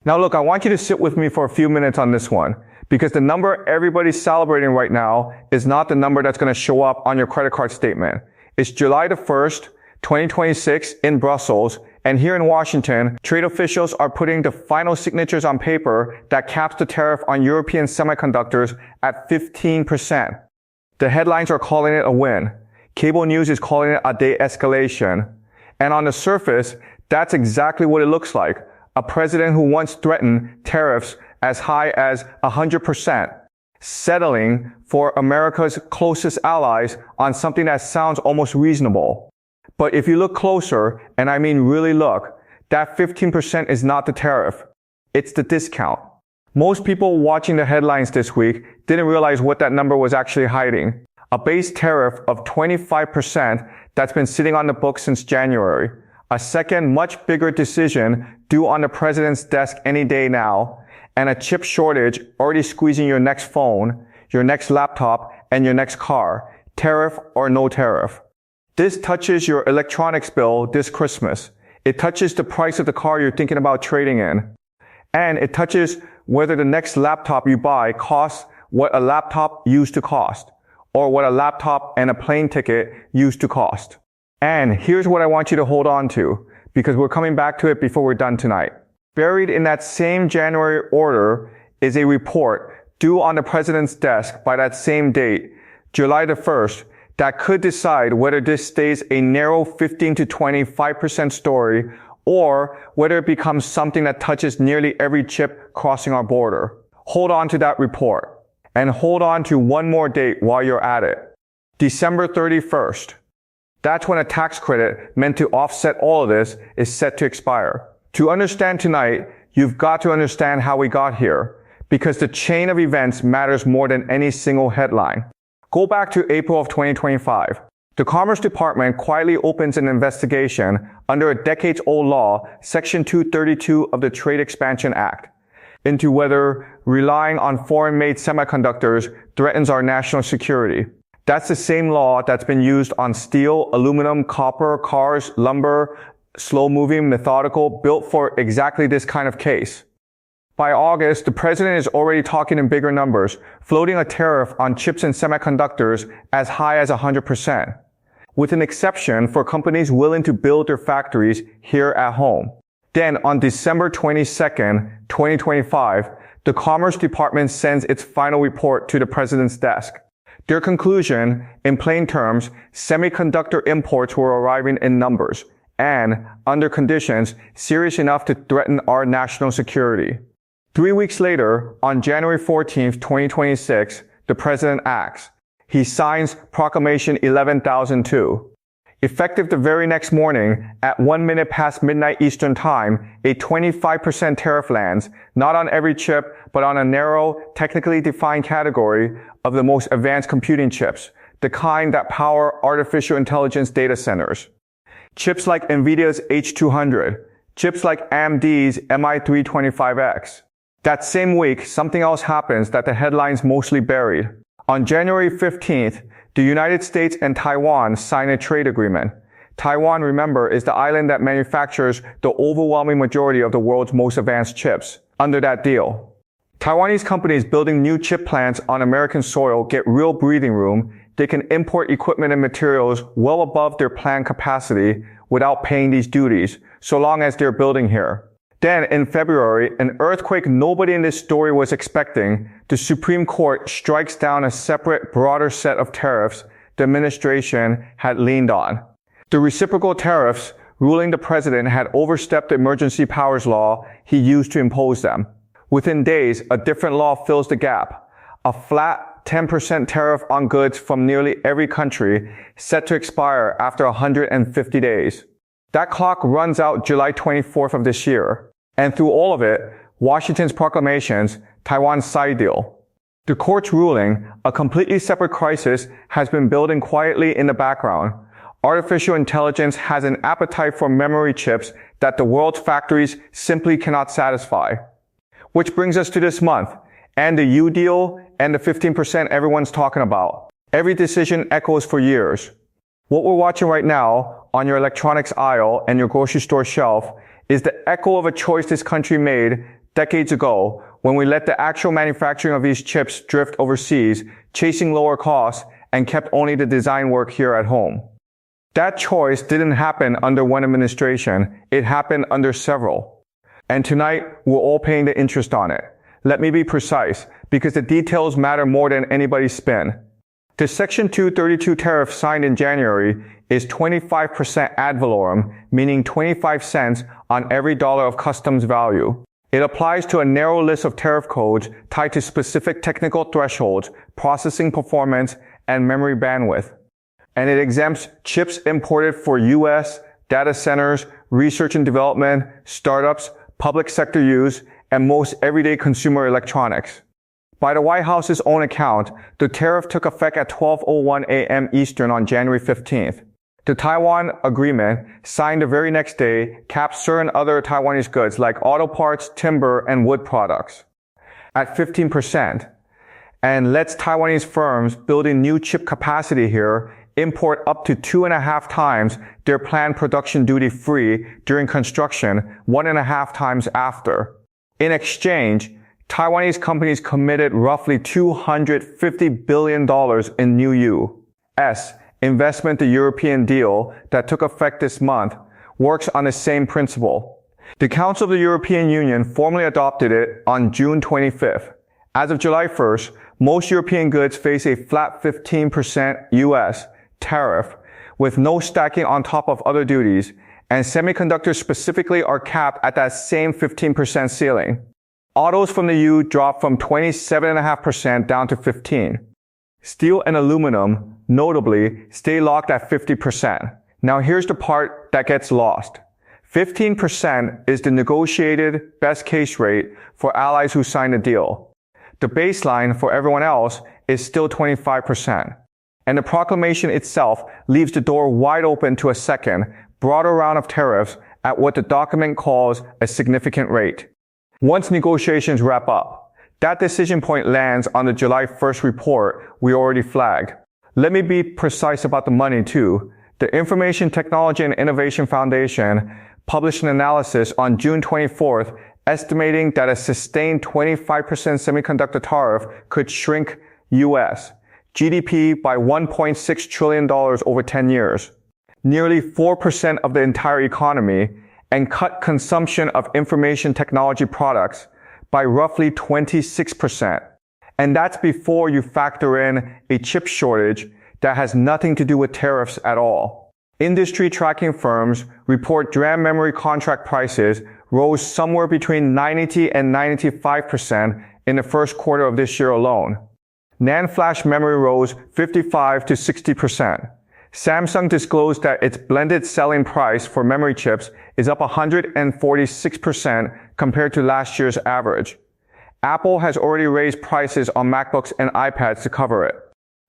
Now look, I want you to sit with me for a few minutes on this one, because the number everybody's celebrating right now is not the number that's going to show up on your credit card statement. It's July the 1st, 2026 in Brussels, and here in Washington, trade officials are putting the final signatures on paper that caps the tariff on European semiconductors at 15%. The headlines are calling it a win. Cable news is calling it a de-escalation. And on the surface, that's exactly what it looks like. A president who once threatened tariffs as high as 100%, settling for America's closest allies on something that sounds almost reasonable. But if you look closer, and I mean really look, that 15% is not the tariff. It's the discount. Most people watching the headlines this week didn't realize what that number was actually hiding. A base tariff of 25% that's been sitting on the books since January. A second, much bigger decision due on the president's desk any day now. And a chip shortage already squeezing your next phone, your next laptop, and your next car. Tariff or no tariff. This touches your electronics bill this Christmas. It touches the price of the car you're thinking about trading in. And it touches whether the next laptop you buy costs what a laptop used to cost, or what a laptop and a plane ticket used to cost. And here's what I want you to hold on to, because we're coming back to it before we're done tonight. Buried in that same January order is a report due on the president's desk by that same date, July the 1st, that could decide whether this stays a narrow 15 to 25% story or whether it becomes something that touches nearly every chip crossing our border. Hold on to that report. And hold on to one more date while you're at it. December 31st. That's when a tax credit meant to offset all of this is set to expire. To understand tonight, you've got to understand how we got here, because the chain of events matters more than any single headline. Go back to April of 2025. The Commerce Department quietly opens an investigation under a decades-old law, Section 232 of the Trade Expansion Act, into whether relying on foreign-made semiconductors threatens our national security. That's the same law that's been used on steel, aluminum, copper, cars, lumber, slow-moving, methodical, built for exactly this kind of case. By August, the president is already talking in bigger numbers, floating a tariff on chips and semiconductors as high as 100%, with an exception for companies willing to build their factories here at home. Then, on December 22nd, 2025, the Commerce Department sends its final report to the president's desk. Their conclusion, in plain terms, semiconductor imports were arriving in numbers and, under conditions, serious enough to threaten our national security. 3 weeks later, on January 14th, 2026, the president acts. He signs Proclamation 11,002. Effective the very next morning, at 1 minute past midnight Eastern Time, a 25% tariff lands, not on every chip, but on a narrow, technically defined category of the most advanced computing chips, the kind that power artificial intelligence data centers. Chips like NVIDIA's H200, chips like AMD's MI325X. That same week, something else happens that the headlines mostly buried. On January 15th, the United States and Taiwan sign a trade agreement. Taiwan, remember, is the island that manufactures the overwhelming majority of the world's most advanced chips. Under that deal, Taiwanese companies building new chip plants on American soil get real breathing room. They can import equipment and materials well above their planned capacity without paying these duties, so long as they're building here. Then, in February, an earthquake nobody in this story was expecting, the Supreme Court strikes down a separate, broader set of tariffs the administration had leaned on. The reciprocal tariffs, ruling the president had overstepped the emergency powers law he used to impose them. Within days, a different law fills the gap. A flat 10% tariff on goods from nearly every country, set to expire after 150 days. That clock runs out July 24th of this year. And through all of it, Washington's proclamations, Taiwan's side deal. The court's ruling, a completely separate crisis, has been building quietly in the background. Artificial intelligence has an appetite for memory chips that the world's factories simply cannot satisfy. Which brings us to this month, and the U deal and the 15% everyone's talking about. Every decision echoes for years. What we're watching right now on your electronics aisle and your grocery store shelf is the echo of a choice this country made decades ago when we let the actual manufacturing of these chips drift overseas, chasing lower costs, and kept only the design work here at home. That choice didn't happen under one administration, it happened under several. And tonight, we're all paying the interest on it. Let me be precise, because the details matter more than anybody's spin. The Section 232 tariff signed in January is 25% ad valorem, meaning 25 cents on every dollar of customs value. It applies to a narrow list of tariff codes tied to specific technical thresholds, processing performance, and memory bandwidth. And it exempts chips imported for U.S., data centers, research and development, startups, public sector use, and most everyday consumer electronics. By the White House's own account, the tariff took effect at 12:01 a.m. Eastern on January 15th. The Taiwan agreement, signed the very next day, caps certain other Taiwanese goods like auto parts, timber, and wood products at 15%, and lets Taiwanese firms building new chip capacity here import up to 2.5 times their planned production duty-free during construction, 1.5 times after. In exchange, Taiwanese companies committed roughly $250 billion in new U.S. investment. The European deal that took effect this month works on the same principle. The Council of the European Union formally adopted it on June 25th. As of July 1st, most European goods face a flat 15% U.S. tariff with no stacking on top of other duties, and semiconductors specifically are capped at that same 15% ceiling. Autos from the EU dropped from 27.5% down to 15%. Steel and aluminum, notably, stay locked at 50%. Now here's the part that gets lost. 15% is the negotiated best case rate for allies who sign the deal. The baseline for everyone else is still 25%. And the proclamation itself leaves the door wide open to a second, broader round of tariffs at what the document calls a significant rate. Once negotiations wrap up, that decision point lands on the July 1st report we already flagged. Let me be precise about the money too. The Information Technology and Innovation Foundation published an analysis on June 24th estimating that a sustained 25% semiconductor tariff could shrink U.S. GDP by $1.6 trillion over 10 years, nearly 4% of the entire economy, and cut consumption of information technology products by roughly 26%. And that's before you factor in a chip shortage that has nothing to do with tariffs at all. Industry tracking firms report DRAM memory contract prices rose somewhere between 90 and 95% in the first quarter of this year alone. NAND flash memory rose 55 to 60%. Samsung disclosed that its blended selling price for memory chips is up 146% compared to last year's average. Apple has already raised prices on MacBooks and iPads to cover it.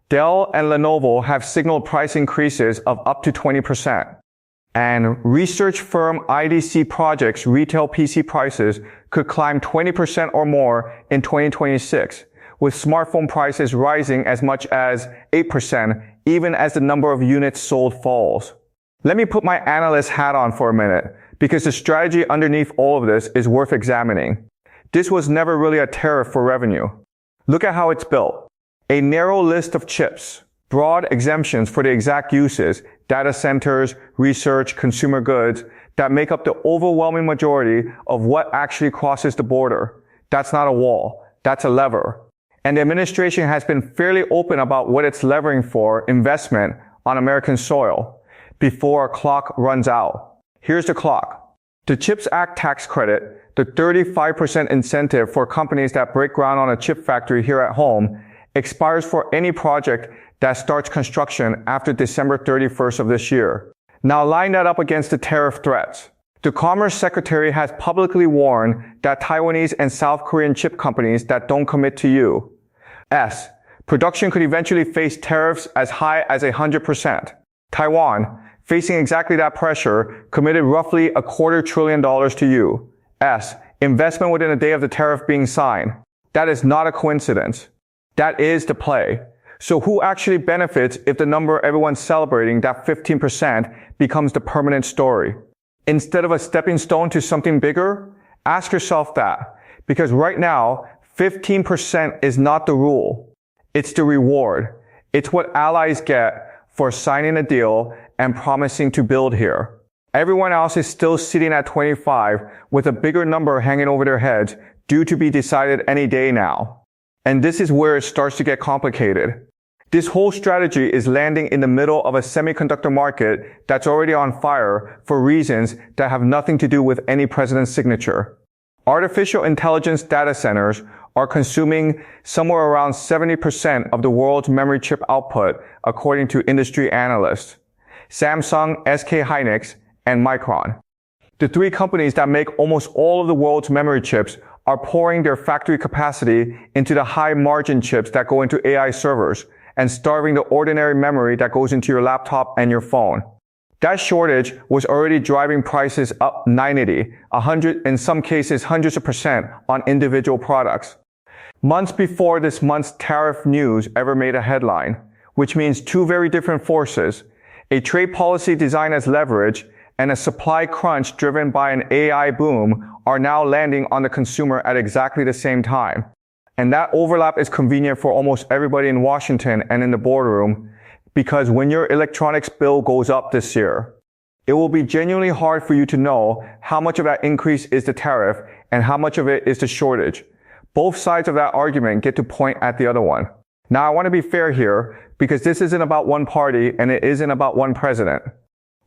Dell and Lenovo have signaled price increases of up to 20%. And research firm IDC projects retail PC prices could climb 20% or more in 2026, with smartphone prices rising as much as 8%, even as the number of units sold falls. Let me put my analyst hat on for a minute, because the strategy underneath all of this is worth examining. This was never really a tariff for revenue. Look at how it's built. A narrow list of chips, broad exemptions for the exact uses, data centers, research, consumer goods, that make up the overwhelming majority of what actually crosses the border. That's not a wall, that's a lever. And the administration has been fairly open about what it's levering for investment on American soil before our clock runs out. Here's the clock. The CHIPS Act tax credit, the 35% incentive for companies that break ground on a chip factory here at home, expires for any project that starts construction after December 31st of this year. Now line that up against the tariff threats. The Commerce Secretary has publicly warned that Taiwanese and South Korean chip companies that don't commit to U.S. production could eventually face tariffs as high as 100%. Taiwan, facing exactly that pressure, committed roughly $250 billion to U.S. investment within a day of the tariff being signed. That is not a coincidence. That is the play. So who actually benefits if the number everyone's celebrating, that 15%, becomes the permanent story? Instead of a stepping stone to something bigger? Ask yourself that. Because right now, 15% is not the rule. It's the reward. It's what allies get for signing a deal and promising to build here. Everyone else is still sitting at 25 with a bigger number hanging over their heads due to be decided any day now. And this is where it starts to get complicated. This whole strategy is landing in the middle of a semiconductor market that's already on fire for reasons that have nothing to do with any president's signature. Artificial intelligence data centers are consuming somewhere around 70% of the world's memory chip output, according to industry analysts. Samsung, SK Hynix, and Micron. The three companies that make almost all of the world's memory chips are pouring their factory capacity into the high-margin chips that go into AI servers and starving the ordinary memory that goes into your laptop and your phone. That shortage was already driving prices up 90, 100, in some cases hundreds of percent on individual products. Months before this month's tariff news ever made a headline, which means two very different forces, a trade policy designed as leverage and a supply crunch driven by an AI boom are now landing on the consumer at exactly the same time. And that overlap is convenient for almost everybody in Washington and in the boardroom, because when your electronics bill goes up this year, it will be genuinely hard for you to know how much of that increase is the tariff and how much of it is the shortage. Both sides of that argument get to point at the other one. Now, I want to be fair here, because this isn't about one party and it isn't about one president.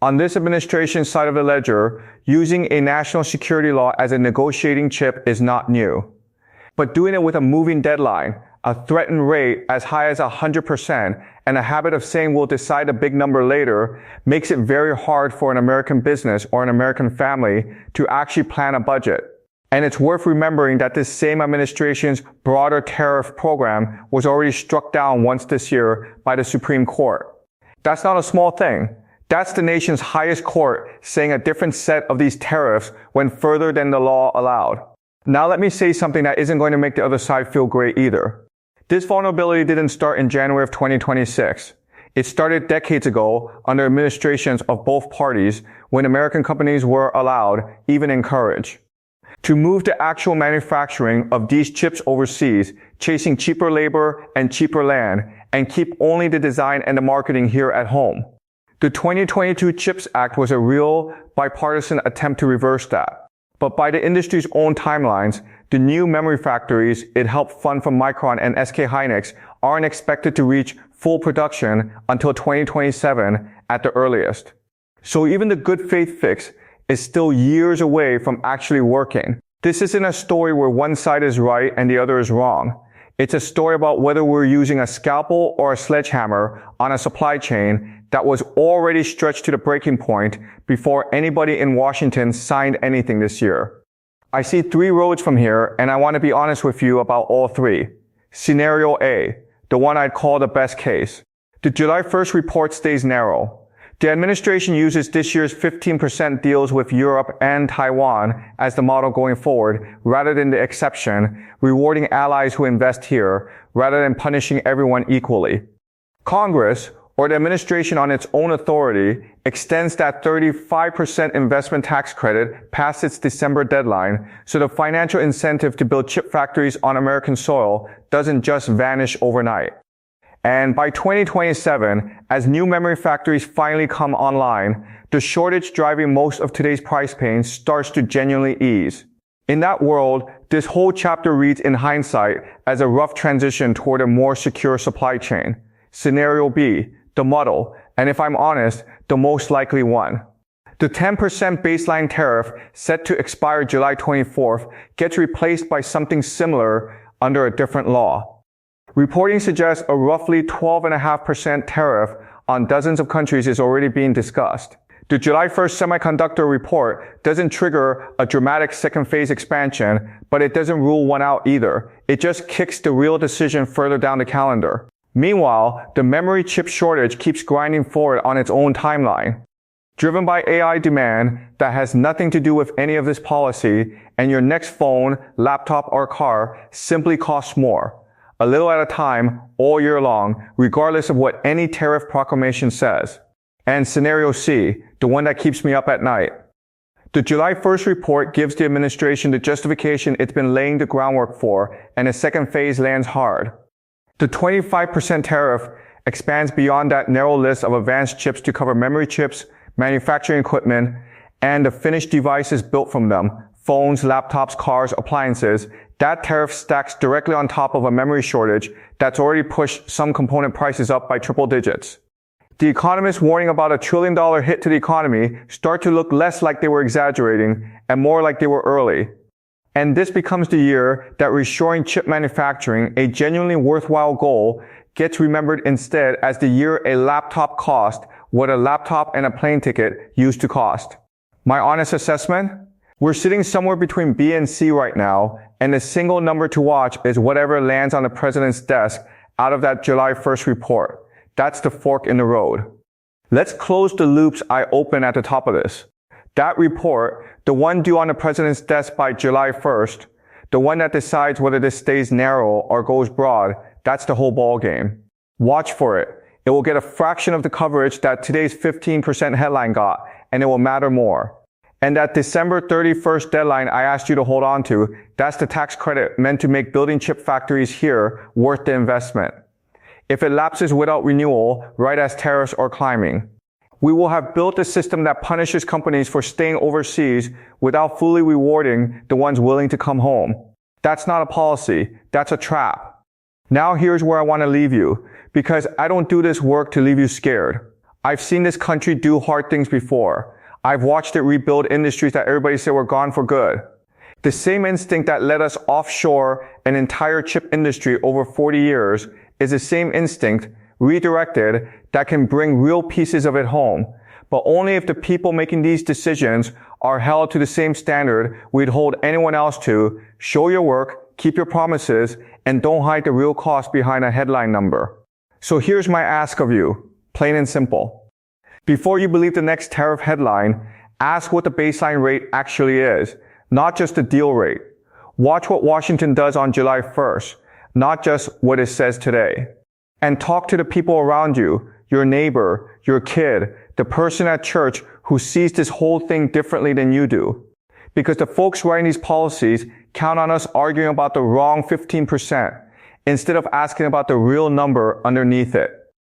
On this administration's side of the ledger, using a national security law as a negotiating chip is not new. But doing it with a moving deadline, a threatened rate as high as 100%, and a habit of saying we'll decide a big number later makes it very hard for an American business or an American family to actually plan a budget. And it's worth remembering that this same administration's broader tariff program was already struck down once this year by the Supreme Court. That's not a small thing. That's the nation's highest court saying a different set of these tariffs went further than the law allowed. Now let me say something that isn't going to make the other side feel great either. This vulnerability didn't start in January of 2026. It started decades ago under administrations of both parties when American companies were allowed, even encouraged, to move the actual manufacturing of these chips overseas, chasing cheaper labor and cheaper land, and keep only the design and the marketing here at home. The 2022 CHIPS Act was a real bipartisan attempt to reverse that. But by the industry's own timelines, the new memory factories it helped fund from Micron and SK Hynix aren't expected to reach full production until 2027 at the earliest. So even the good faith fix is still years away from actually working. This isn't a story where one side is right and the other is wrong. It's a story about whether we're using a scalpel or a sledgehammer on a supply chain that was already stretched to the breaking point before anybody in Washington signed anything this year. I see three roads from here, and I want to be honest with you about all three. Scenario A, the one I'd call the best case. The July 1st report stays narrow. The administration uses this year's 15% deals with Europe and Taiwan as the model going forward, rather than the exception, rewarding allies who invest here, rather than punishing everyone equally. Congress, or the administration on its own authority, extends that 35% investment tax credit past its December deadline, so the financial incentive to build chip factories on American soil doesn't just vanish overnight. And by 2027, as new memory factories finally come online, the shortage driving most of today's price pain starts to genuinely ease. In that world, this whole chapter reads in hindsight as a rough transition toward a more secure supply chain. Scenario B, the muddle, and if I'm honest, the most likely one. The 10% baseline tariff set to expire July 24th gets replaced by something similar under a different law. Reporting suggests a roughly 12.5% tariff on dozens of countries is already being discussed. The July 1st semiconductor report doesn't trigger a dramatic second phase expansion, but it doesn't rule one out either. It just kicks the real decision further down the calendar. Meanwhile, the memory chip shortage keeps grinding forward on its own timeline. Driven by AI demand that has nothing to do with any of this policy, and your next phone, laptop, or car simply costs more. A little at a time, all year long, regardless of what any tariff proclamation says. And scenario C, the one that keeps me up at night. The July 1st report gives the administration the justification it's been laying the groundwork for, and the second phase lands hard. The 25% tariff expands beyond that narrow list of advanced chips to cover memory chips, manufacturing equipment, and the finished devices built from them, phones, laptops, cars, appliances. That tariff stacks directly on top of a memory shortage that's already pushed some component prices up by triple digits. The economists warning about $1 trillion hit to the economy start to look less like they were exaggerating and more like they were early. And this becomes the year that reshoring chip manufacturing, a genuinely worthwhile goal, gets remembered instead as the year a laptop cost what a laptop and a plane ticket used to cost. My honest assessment? We're sitting somewhere between B and C right now, and the single number to watch is whatever lands on the president's desk out of that July 1st report. That's the fork in the road. Let's close the loops I opened at the top of this. That report, the one due on the president's desk by July 1st, the one that decides whether this stays narrow or goes broad, that's the whole ball game. Watch for it. It will get a fraction of the coverage that today's 15% headline got, and it will matter more. And that December 31st deadline I asked you to hold on to, that's the tax credit meant to make building chip factories here worth the investment. If it lapses without renewal, right as tariffs are climbing, we will have built a system that punishes companies for staying overseas without fully rewarding the ones willing to come home. That's not a policy. That's a trap. Now here's where I want to leave you, because I don't do this work to leave you scared. I've seen this country do hard things before. I've watched it rebuild industries that everybody said were gone for good. The same instinct that led us offshore an entire chip industry over 40 years is the same instinct, redirected, that can bring real pieces of it home, but only if the people making these decisions are held to the same standard we'd hold anyone else to. Show your work, keep your promises, and don't hide the real cost behind a headline number. So here's my ask of you, plain and simple. Before you believe the next tariff headline, ask what the baseline rate actually is, not just the deal rate. Watch what Washington does on July 1st, not just what it says today. And talk to the people around you, your neighbor, your kid, the person at church who sees this whole thing differently than you do. Because the folks writing these policies count on us arguing about the wrong 15% instead of asking about the real number underneath it.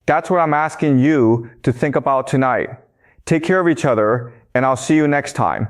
That's what I'm asking you to think about tonight. Take care of each other, and I'll see you next time.